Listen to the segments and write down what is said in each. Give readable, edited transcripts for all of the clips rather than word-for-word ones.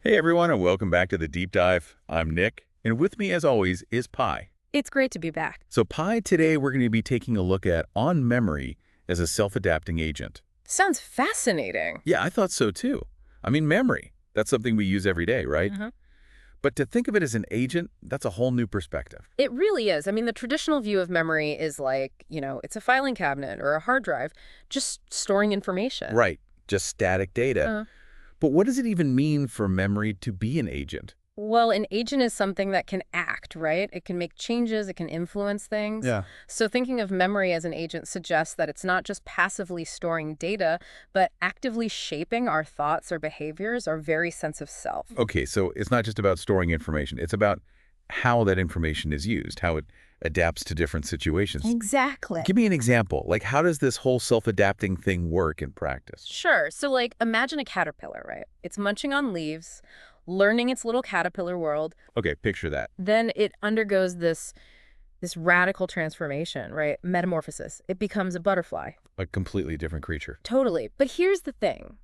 Hey everyone, and welcome back to the Deep Dive. I'm Nick, and with me as always is Pi. It's great to be back. So Pi, today we're going to be taking a look at on memory as a self-adapting agent. Sounds fascinating. Yeah, I thought so too. I mean, memory, that's something we use every day, right? Uh-huh. But to think of it as an agent, that's a whole new perspective. It really is. I mean, the traditional view of memory is like, it's a filing cabinet or a hard drive, just storing information. Right, just static data. Uh, But what does it even mean for memory to be an agent? well, an agent is something that can act, right? It can make changes, it can influence things. Yeah. So thinking of memory as an agent suggests that it's not just passively storing data, but actively shaping our thoughts or behaviors, our very sense of self. Okay, so it's not just about storing information. It's about how that information is used, how it adapts to different situations. Exactly. Give me an example. Like, how does this whole self-adapting thing work in practice? Sure. So, like, imagine a caterpillar, right? It's munching on leaves, learning its little caterpillar world. Okay, picture that. Then it undergoes this radical transformation, right? Metamorphosis. It becomes a butterfly. A completely different creature. Totally. But here's the thing.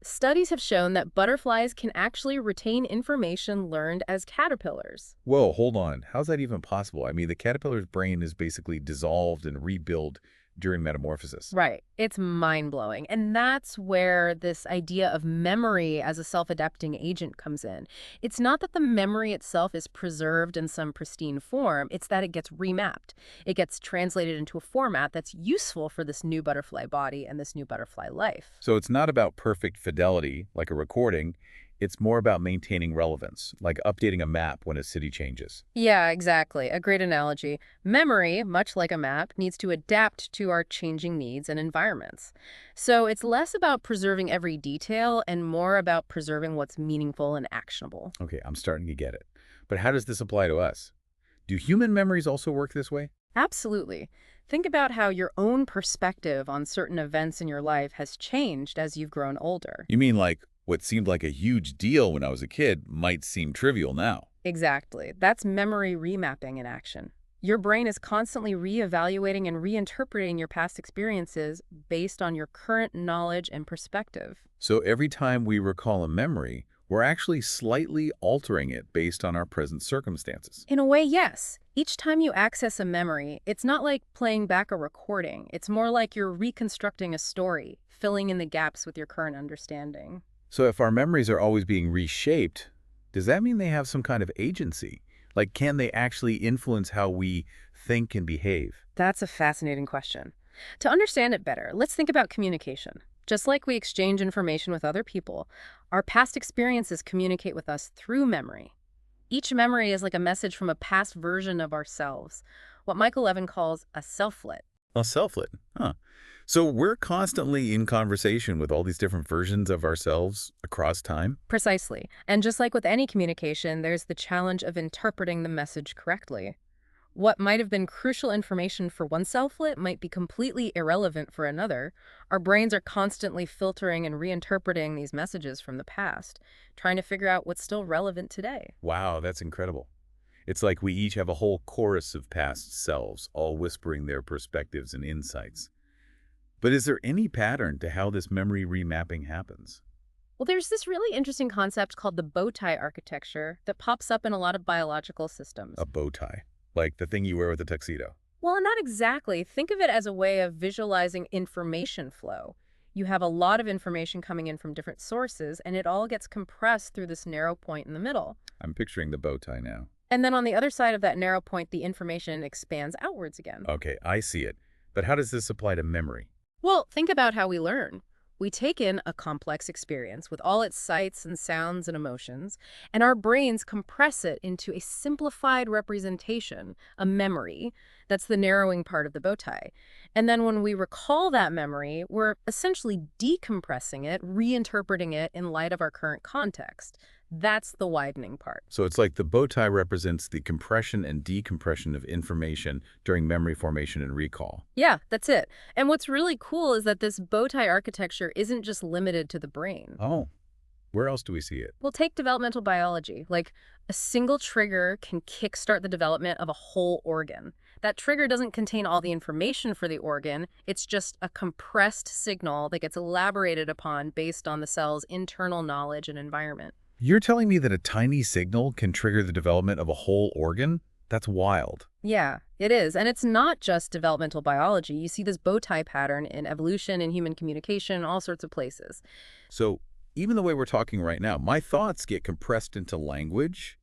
Studies have shown that butterflies can actually retain information learned as caterpillars. Whoa, hold on. How's that even possible? I mean, the caterpillar's brain is basically dissolved and rebuilt during metamorphosis. Right. It's mind-blowing. And that's where this idea of memory as a self-adapting agent comes in. It's not that the memory itself is preserved in some pristine form, it's that it gets remapped. It gets translated into a format that's useful for this new butterfly body and this new butterfly life. So it's not about perfect fidelity, like a recording. It's more about maintaining relevance, like updating a map when a city changes. Yeah, exactly. A great analogy. Memory, much like a map, needs to adapt to our changing needs and environments. So it's less about preserving every detail and more about preserving what's meaningful and actionable. Okay, I'm starting to get it. But how does this apply to us? Do human memories also work this way? Absolutely. Think about how your own perspective on certain events in your life has changed as you've grown older. You mean like what seemed like a huge deal when I was a kid might seem trivial now? Exactly. That's memory remapping in action. Your brain is constantly reevaluating and reinterpreting your past experiences based on your current knowledge and perspective. So every time we recall a memory, we're actually slightly altering it based on our present circumstances. In a way, yes. Each time you access a memory, it's not like playing back a recording. It's more like you're reconstructing a story, filling in the gaps with your current understanding. So if our memories are always being reshaped, does that mean they have some kind of agency? Like, can they actually influence how we think and behave? That's a fascinating question. To understand it better, let's think about communication. Just like we exchange information with other people, our past experiences communicate with us through memory. Each memory is like a message from a past version of ourselves, what Michael Levin calls a selflet. A selflet, huh? So we're constantly in conversation with all these different versions of ourselves across time? Precisely. And just like with any communication, there's the challenge of interpreting the message correctly. What might have been crucial information for one selflet might be completely irrelevant for another. Our brains are constantly filtering and reinterpreting these messages from the past, trying to figure out what's still relevant today. Wow, that's incredible. It's like we each have a whole chorus of past selves, all whispering their perspectives and insights. But is there any pattern to how this memory remapping happens? Well, there's this really interesting concept called the bow tie architecture that pops up in a lot of biological systems. A bow tie, like the thing you wear with a tuxedo. Well, not exactly. Think of it as a way of visualizing information flow. You have a lot of information coming in from different sources, and it all gets compressed through this narrow point in the middle. I'm picturing the bow tie now. And then on the other side of that narrow point, the information expands outwards again. Okay, I see it. But how does this apply to memory? Well, think about how we learn. We take in a complex experience with all its sights and sounds and emotions, and our brains compress it into a simplified representation, a memory. That's the narrowing part of the bow tie. And then when we recall that memory, we're essentially decompressing it, reinterpreting it in light of our current context. That's the widening part. So it's like the bow tie represents the compression and decompression of information during memory formation and recall. Yeah, that's it. And what's really cool is that this bow tie architecture isn't just limited to the brain. Oh, where else do we see it? Well, take developmental biology. Like, a single trigger can kickstart the development of a whole organ. That trigger doesn't contain all the information for the organ. It's just a compressed signal that gets elaborated upon based on the cell's internal knowledge and environment. You're telling me that a tiny signal can trigger the development of a whole organ? That's wild. Yeah, it is. And it's not just developmental biology. You see this bow tie pattern in evolution and human communication, all sorts of places. So even the way we're talking right now, my thoughts get compressed into language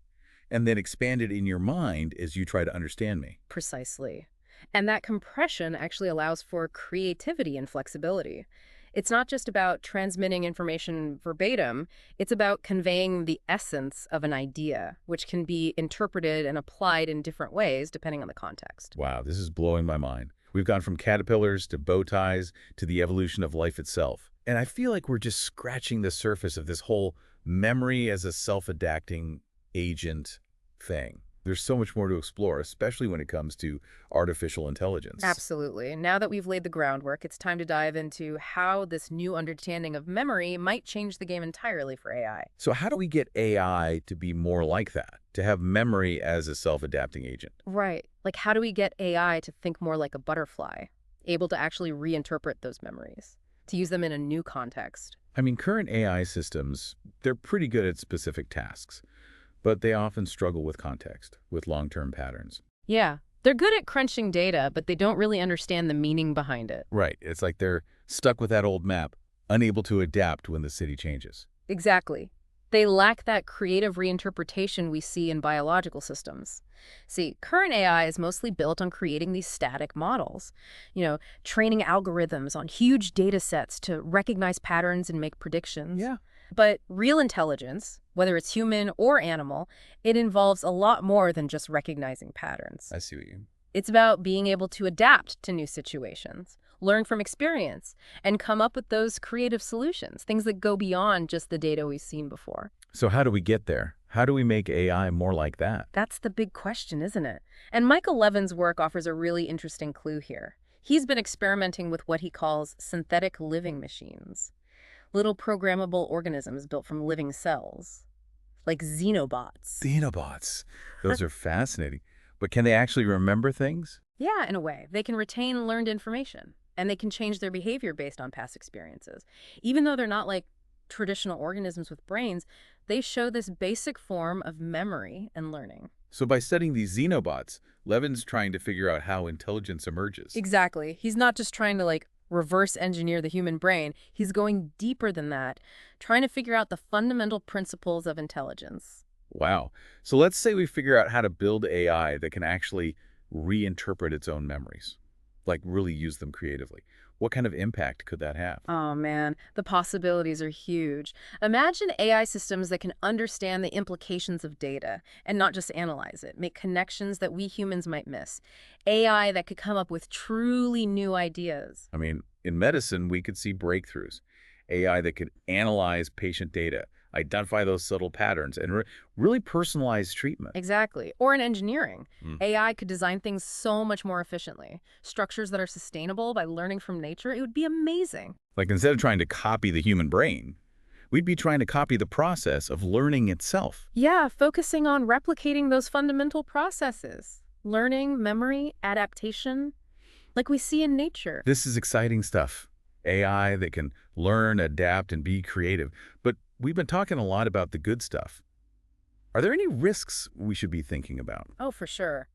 and then expanded in your mind as you try to understand me. Precisely. And that compression actually allows for creativity and flexibility. It's not just about transmitting information verbatim, it's about conveying the essence of an idea, which can be interpreted and applied in different ways depending on the context. Wow, this is blowing my mind. We've gone from caterpillars to bow ties to the evolution of life itself. And I feel like we're just scratching the surface of this whole memory as a self-adapting agent thing. There's so much more to explore, especially when it comes to artificial intelligence. Absolutely. Now that we've laid the groundwork, it's time to dive into how this new understanding of memory might change the game entirely for AI. So how do we get AI to be more like that, to have memory as a self-adapting agent? Right. Like, how do we get AI to think more like a butterfly, able to actually reinterpret those memories, to use them in a new context? I mean, current AI systems, they're pretty good at specific tasks, but they often struggle with context, with long-term patterns. Yeah. They're good at crunching data, but they don't really understand the meaning behind it. Right. It's like they're stuck with that old map, unable to adapt when the city changes. Exactly. They lack that creative reinterpretation we see in biological systems. See, current AI is mostly built on creating these static models, training algorithms on huge data sets to recognize patterns and make predictions. Yeah. But real intelligence, whether it's human or animal, it involves a lot more than just recognizing patterns. I see what you mean. It's about being able to adapt to new situations, learn from experience, and come up with those creative solutions, things that go beyond just the data we've seen before. So how do we get there? How do we make AI more like that? That's the big question, isn't it? And Michael Levin's work offers a really interesting clue here. He's been experimenting with what he calls synthetic living machines, little programmable organisms built from living cells, like xenobots. Xenobots. Those are fascinating. But can they actually remember things? Yeah, in a way. They can retain learned information, and they can change their behavior based on past experiences. Even though they're not like traditional organisms with brains, they show this basic form of memory and learning. So by studying these xenobots, Levin's trying to figure out how intelligence emerges. Exactly. He's not just trying to reverse engineer the human brain. He's going deeper than that, trying to figure out the fundamental principles of intelligence. Wow. So let's say we figure out how to build AI that can actually reinterpret its own memories, like really use them creatively. What kind of impact could that have? Oh man, the possibilities are huge. Imagine AI systems that can understand the implications of data and not just analyze it, make connections that we humans might miss. AI that could come up with truly new ideas. I mean, in medicine, we could see breakthroughs. AI that could analyze patient data, identify those subtle patterns, and really personalize treatment. Exactly. Or in engineering, Mm. AI could design things so much more efficiently. Structures that are sustainable by learning from nature, it would be amazing. Like instead of trying to copy the human brain, we'd be trying to copy the process of learning itself. Yeah, focusing on replicating those fundamental processes. Learning, memory, adaptation, like we see in nature. This is exciting stuff. AI that can learn, adapt, and be creative. But we've been talking a lot about the good stuff. Are there any risks we should be thinking about? Oh, for sure.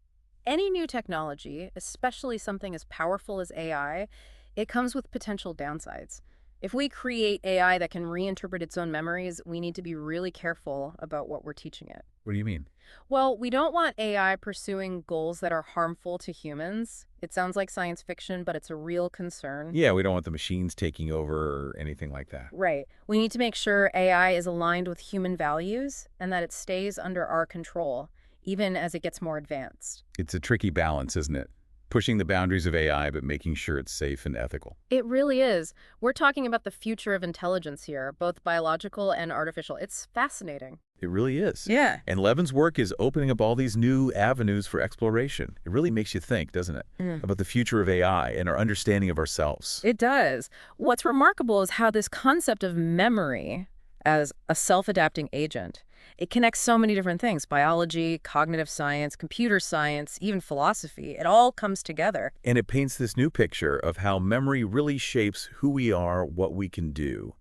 Any new technology, especially something as powerful as AI, it comes with potential downsides. If we create AI that can reinterpret its own memories, we need to be really careful about what we're teaching it. What do you mean? Well, we don't want AI pursuing goals that are harmful to humans. It sounds like science fiction, but it's a real concern. Yeah, we don't want the machines taking over or anything like that. Right. We need to make sure AI is aligned with human values and that it stays under our control, even as it gets more advanced. It's a tricky balance, isn't it? Pushing the boundaries of AI, but making sure it's safe and ethical. It really is. We're talking about the future of intelligence here, both biological and artificial. It's fascinating. It really is. Yeah. And Levin's work is opening up all these new avenues for exploration. It really makes you think, doesn't it, about the future of AI and our understanding of ourselves. It does. What's remarkable is how this concept of memory as a self-adapting agent, it connects so many different things: biology, cognitive science, computer science, even philosophy. It all comes together. And it paints this new picture of how memory really shapes who we are, what we can do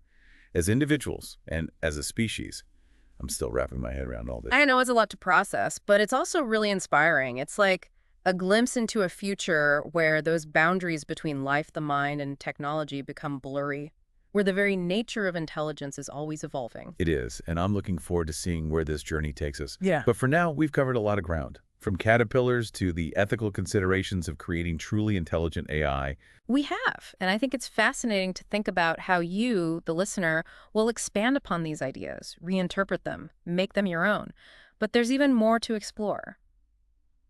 as individuals and as a species. I'm still wrapping my head around all this. I know it's a lot to process, but it's also really inspiring. It's like a glimpse into a future where those boundaries between life, the mind, and technology become blurry, where the very nature of intelligence is always evolving. It is, and I'm looking forward to seeing where this journey takes us. Yeah. But for now, we've covered a lot of ground, from caterpillars to the ethical considerations of creating truly intelligent AI. We have, and I think it's fascinating to think about how you, the listener, will expand upon these ideas, reinterpret them, make them your own. But there's even more to explore.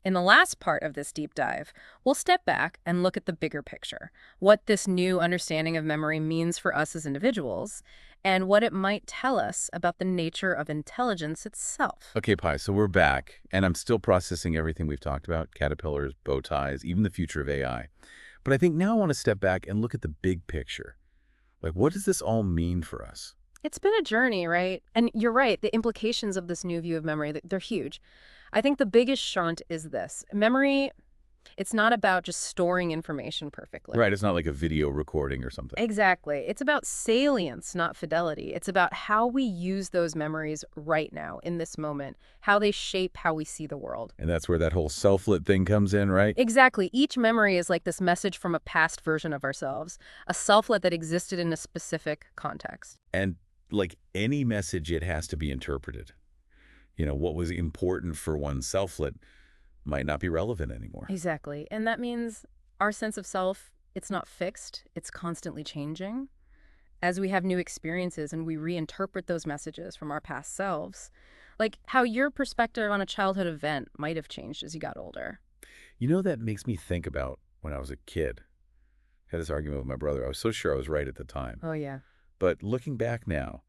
In the last part of this deep dive, we'll step back and look at the bigger picture, what this new understanding of memory means for us as individuals, and what it might tell us about the nature of intelligence itself. Okay, Pi, so we're back, and I'm still processing everything we've talked about, caterpillars, bow ties, even the future of AI. But I think now I want to step back and look at the big picture. Like, what does this all mean for us? It's been a journey, right? And you're right, the implications of this new view of memory, they're huge. I think the biggest shunt is this. Memory, it's not about just storing information perfectly. Right, it's not like a video recording or something. Exactly. It's about salience, not fidelity. It's about how we use those memories right now, in this moment, how they shape how we see the world. And that's where that whole self-lit thing comes in, right? Exactly. Each memory is like this message from a past version of ourselves, a selflet that existed in a specific context. And like any message, it has to be interpreted. You know, what was important for one selflet might not be relevant anymore. Exactly. And that means our sense of self, it's not fixed, it's constantly changing. As we have new experiences and we reinterpret those messages from our past selves, like how your perspective on a childhood event might have changed as you got older. You know, that makes me think about when I was a kid. I had this argument with my brother. I was so sure I was right at the time. Oh, yeah. But looking back now,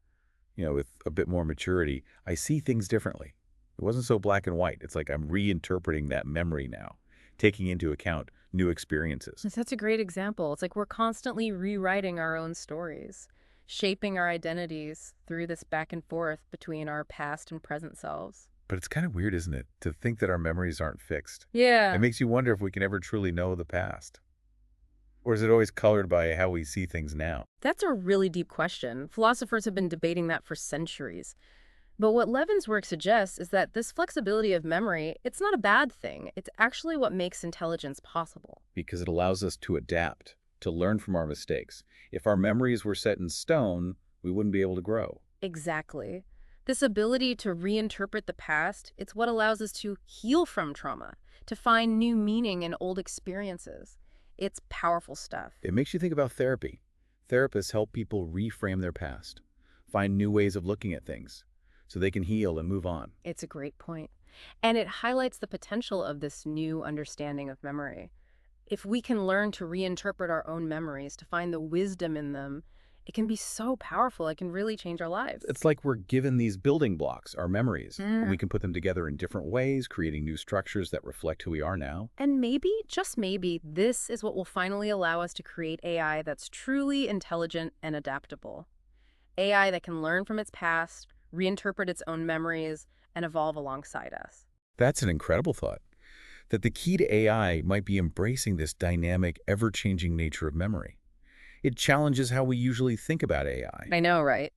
you know, with a bit more maturity, I see things differently. It wasn't so black and white. It's like I'm reinterpreting that memory now, taking into account new experiences. That's a great example. It's like we're constantly rewriting our own stories, shaping our identities through this back and forth between our past and present selves. But it's kind of weird, isn't it, to think that our memories aren't fixed? Yeah. It makes you wonder if we can ever truly know the past. Or is it always colored by how we see things now? That's a really deep question. Philosophers have been debating that for centuries. But what Levin's work suggests is that this flexibility of memory, it's not a bad thing. It's actually what makes intelligence possible. Because it allows us to adapt, to learn from our mistakes. If our memories were set in stone, we wouldn't be able to grow. Exactly. This ability to reinterpret the past, it's what allows us to heal from trauma, to find new meaning in old experiences. It's powerful stuff. It makes you think about therapy. Therapists help people reframe their past, find new ways of looking at things, so they can heal and move on. It's a great point. And it highlights the potential of this new understanding of memory. If we can learn to reinterpret our own memories, to find the wisdom in them, it can be so powerful. It can really change our lives. It's like we're given these building blocks, our memories, and we Mm. can put them together in different ways, creating new structures that reflect who we are now. And maybe, just maybe, this is what will finally allow us to create AI that's truly intelligent and adaptable. AI that can learn from its past, reinterpret its own memories, and evolve alongside us. That's an incredible thought, that the key to AI might be embracing this dynamic, ever-changing nature of memory. It challenges how we usually think about AI. I know, right?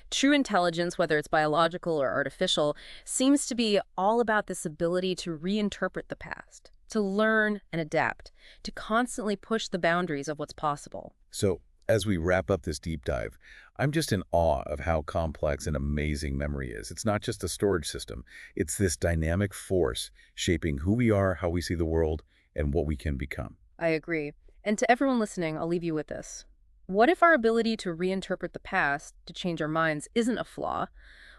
True intelligence, whether it's biological or artificial, seems to be all about this ability to reinterpret the past, to learn and adapt, to constantly push the boundaries of what's possible. So, as we wrap up this deep dive, I'm just in awe of how complex and amazing memory is. It's not just a storage system. It's this dynamic force shaping who we are, how we see the world, and what we can become. I agree. And to everyone listening, I'll leave you with this. What if our ability to reinterpret the past, to change our minds, isn't a flaw?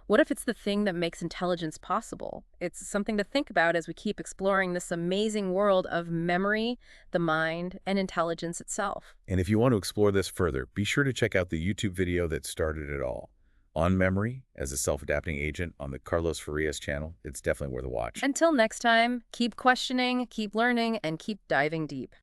What if it's the thing that makes intelligence possible? It's something to think about as we keep exploring this amazing world of memory, the mind, and intelligence itself. And if you want to explore this further, be sure to check out the YouTube video that started it all. On Memory, as a self-adapting agent on the Carlos Farias channel. It's definitely worth a watch. Until next time, keep questioning, keep learning, and keep diving deep.